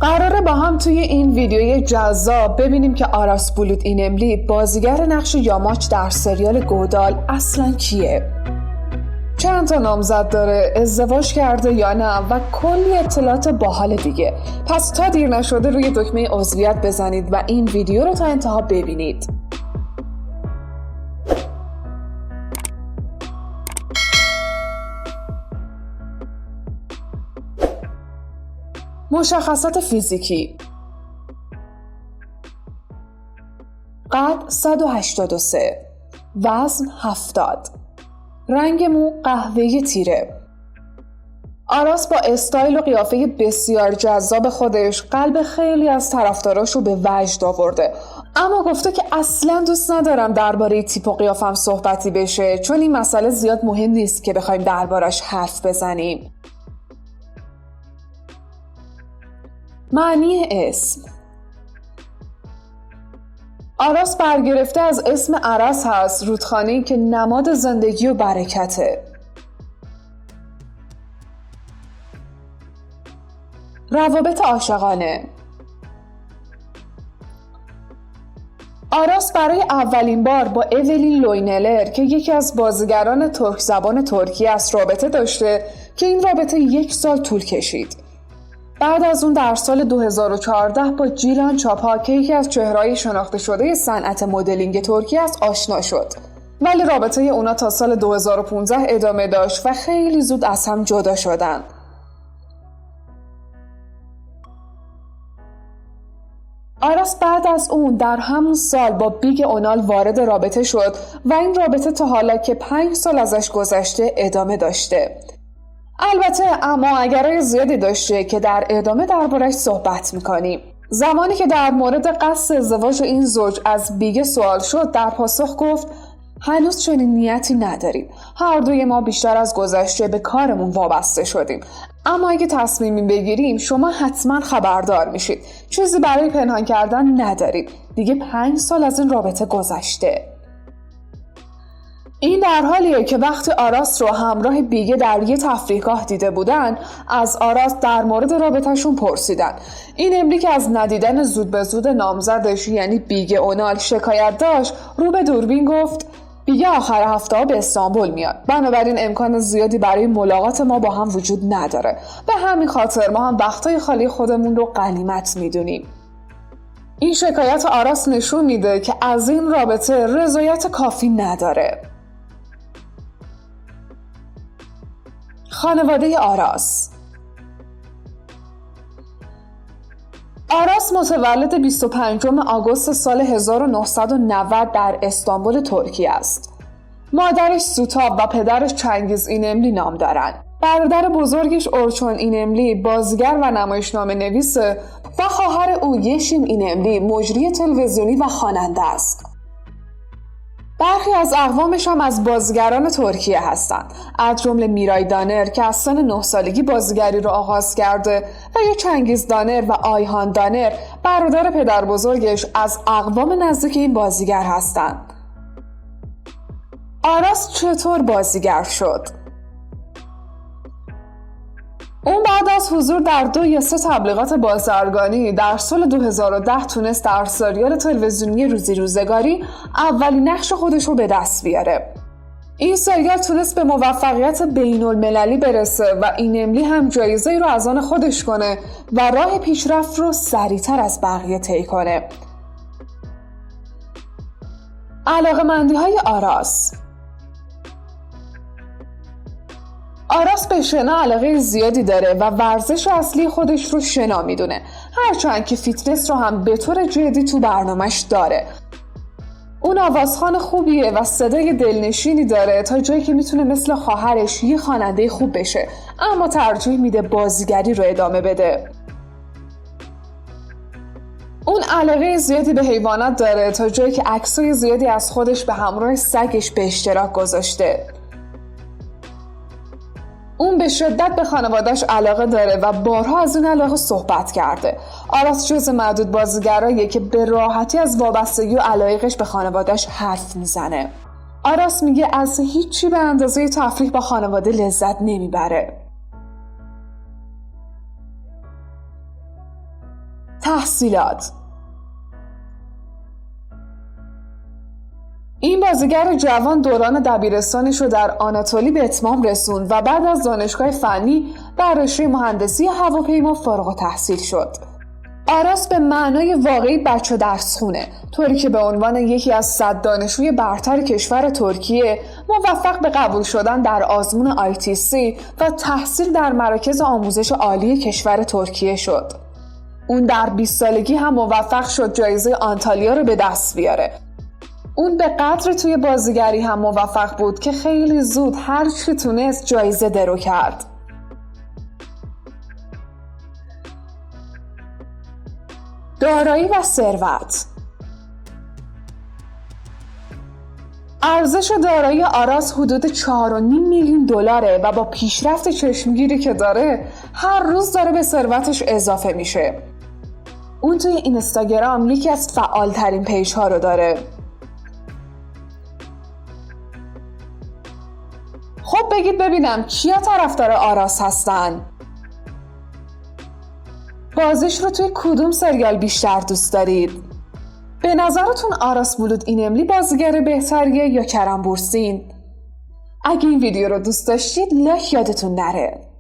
قراره با هم توی این ویدیوی جذاب ببینیم که آراس بلود اینملی بازیگر نقش یاماچ در سریال گودال اصلا کیه؟ چند تا نامزد داره، ازدواج کرده یا نه و کلی اطلاعات باحال دیگه. پس تا دیر نشده روی دکمه عضویت بزنید و این ویدیو رو تا انتها ببینید. مشخصات فیزیکی: قد 183، وزن 70، رنگ مو قهوه‌ای تیره. آراس با استایل و قیافه بسیار جذاب خودش قلب خیلی از طرفداراش رو به وجد آورده، اما گفته که اصلا دوست ندارم درباره تیپ و قیافم صحبتی بشه، چون این مسئله زیاد مهم نیست که بخوایم دربارش حرف بزنیم. معنی اسم: آراس برگرفته از اسم ارس هست، رودخانه‌ای که نماد زندگی و برکته. روابط عاشقانه: آراس برای اولین بار با اولین لوینلر که یکی از بازیگران ترک زبان ترکیه است رابطه داشته که این رابطه 1 سال طول کشید. بعد از اون در سال 2014 با جیلان چاپا که یکی از چهره‌های شناخته شده صنعت مدلینگ ترکیه است آشنا شد، ولی رابطه اونا تا سال 2015 ادامه داشت و خیلی زود از هم جدا شدن. آراس بعد از اون در همون سال با بیگ اونال وارد رابطه شد و این رابطه تا حالا که 5 سال ازش گذشته ادامه داشته. البته اما اگرای زیادی داشته که در ادامه دربارش صحبت میکنیم. زمانی که در مورد قصد ازدواج این زوج از بیگ سوال شد، در پاسخ گفت هنوز چنین نیتی نداریم. هر دوی ما بیشتر از گذشته به کارمون وابسته شدیم. اما اگه تصمیمی بگیریم شما حتما خبردار میشید. چیزی برای پنهان کردن نداریم. دیگه 5 سال از این رابطه گذشته. این در حالیه که وقتی آراس رو همراه بیگه در یه تفریحگاه دیده بودن، از آراس در مورد رابطه‌شون پرسیدن. این امری که از ندیدن زود به زود نامزدش یعنی بیگه اونال شکایت داشت، رو به دوربین گفت بیگه آخر هفته به استانبول میاد، بنابراین امکان زیادی برای ملاقات ما با هم وجود نداره. به همین خاطر ما هم وقتای خالی خودمون رو غنیمت میدونیم. این شکایت آراس نشون میده که از این رابطه رضایت کافی نداره. خانواده آراس: آراس متولد 25 آگوست سال 1990 در استانبول ترکیه است. مادرش سوتاب و پدرش چنگیز اینملی نام دارند. برادر بزرگش اورچون اینملی بازیگر و نمایشنامه نویسه و خواهر او یشیم اینملی مجری تلویزیونی و خواننده است. برخی از اقوامش هم از بازیگران ترکیه هستند، از جمله میرای دانر که از سن 9 سالگی بازیگری رو آغاز کرده و یا چنگیز دانر و آیهان دانر برادر پدر بزرگش از اقوام نزدیک این بازیگر هستند. آراس چطور بازیگر شد؟ اون بعد از حضور در 2 یا 3 تبلیغات بازرگانی در سال 2010 تونست در سریال تلویزیونی روزی روزگاری اولین نقش خودش رو به دست بیاره. این سریال تونست به موفقیت بین‌المللی برسه و اینملی هم جایزه‌ای رو از آن خودش کنه و راه پیشرفت رو سریعتر از بقیه طی کنه. علاقه‌مندی‌های آراس: آراس به شنا علاقه زیادی داره و ورزش اصلی خودش رو شنا میدونه، هرچند که فیتنس رو هم به طور جدی تو برنامهش داره. اون آوازخوان خوبیه و صدای دلنشینی داره تا جایی که میتونه مثل خواهرش یه خواننده خوب بشه، اما ترجیح میده بازیگری رو ادامه بده. اون علاقه زیادی به حیوانات داره تا جایی که عکسای زیادی از خودش به همراه سگش به اشتراک گذاشته. اون به شدت به خانواده‌اش علاقه داره و بارها از این علاقه صحبت کرده. آراس جزو معدود بازیگراییه که به راحتی از وابستگی و علایقش به خانواده‌اش حرف میزنه. آراس میگه از هیچی به اندازه تفریح با خانواده لذت نمیبره. تحصیلات. این بازیگر جوان دوران دبیرستانش رو در آناتولی به اتمام رسوند و بعد از دانشگاه فنی در رشته مهندسی هواپیما فارغ التحصیل شد. آراس به معنای واقعی بچه درس خونه، طوری که به عنوان یکی از 100 دانشجوی برتر کشور ترکیه موفق به قبول شدن در آزمون ITC و تحصیل در مراکز آموزش عالی کشور ترکیه شد. اون در 20 سالگی هم موفق شد جایزه آنتالیا رو به دست بیاره. اون به قدر توی بازیگری هم موفق بود که خیلی زود هر چی تونست جایزه درو کرد. دارایی و ثروت. ارزش دارایی آراس حدود 4.5 میلیون دلاره و با پیشرفت چشمگیری که داره هر روز داره به ثروتش اضافه میشه. اون توی اینستاگرام یکی از فعالترین پیج ها رو داره. خب بگید ببینم کیا طرفدار آراس هستن؟ بازیش رو توی کدوم سریال بیشتر دوست دارید؟ به نظرتون آراس بولود اینملی بازیگر بهتریه یا کرم بورسین؟ اگه این ویدیو رو دوست داشتید لایک یادتون نره.